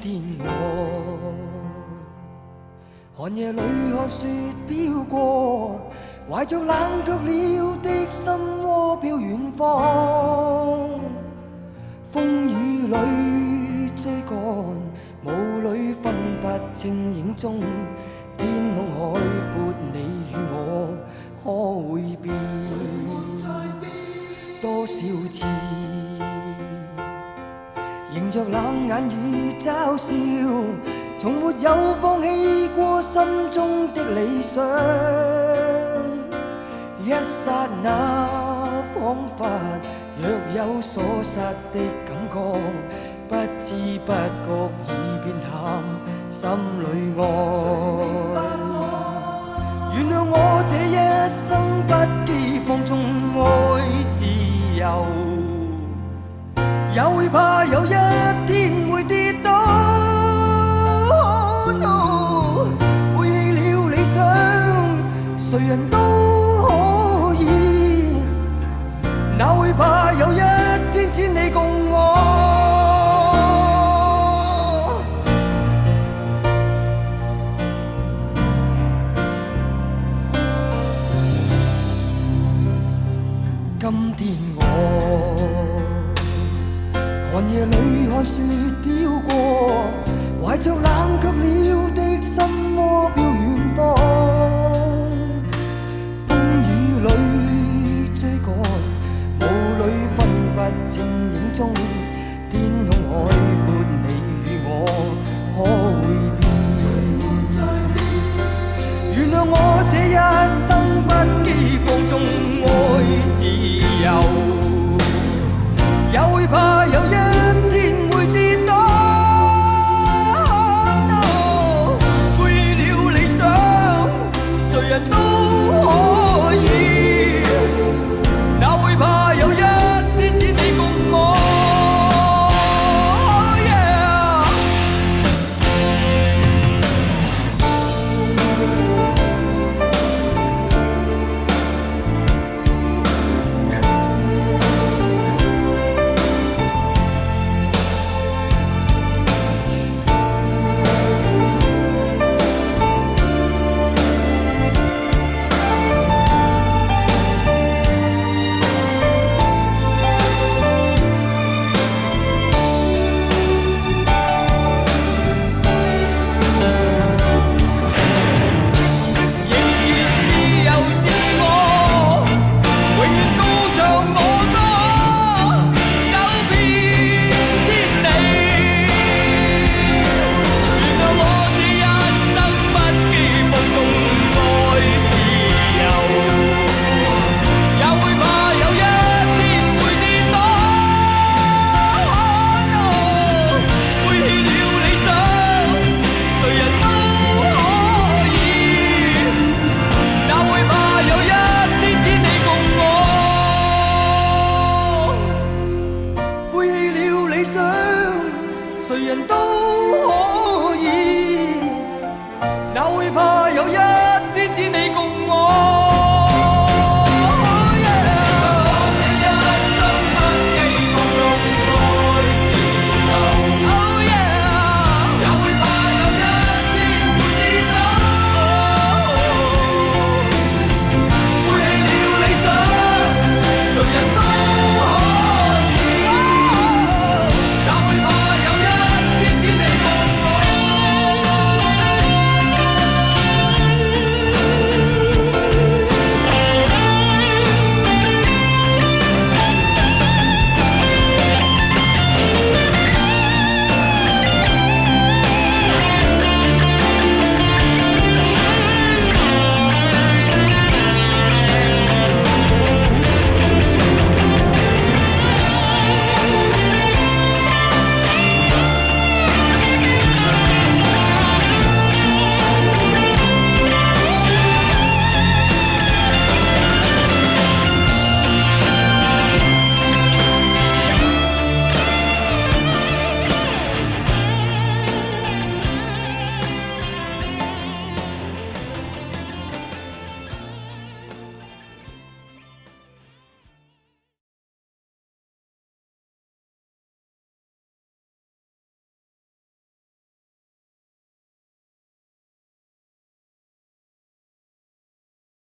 天我寒夜裏看雪飄過，懷着冷卻了的心窩飄遠方。風雨裏追趕，霧裏分不清影蹤。天空海闊，你與我可會變？多少次迎着冷眼與嘲笑，從沒有放棄過心中的理想。一剎那彷彿若有所失的感覺，不知不覺已變淡心裏愛。原諒我這一生不羈放縱愛自由，也會怕有一天會跌倒。背棄了理想，誰人都可以，哪會怕有一天只你共我。今天我寒夜裏看雪飄過，懷着冷卻了的心窩飄遠方。風雨裏追趕，霧裏分不清影蹤。天空海闊，你與我可會變？原諒我這一生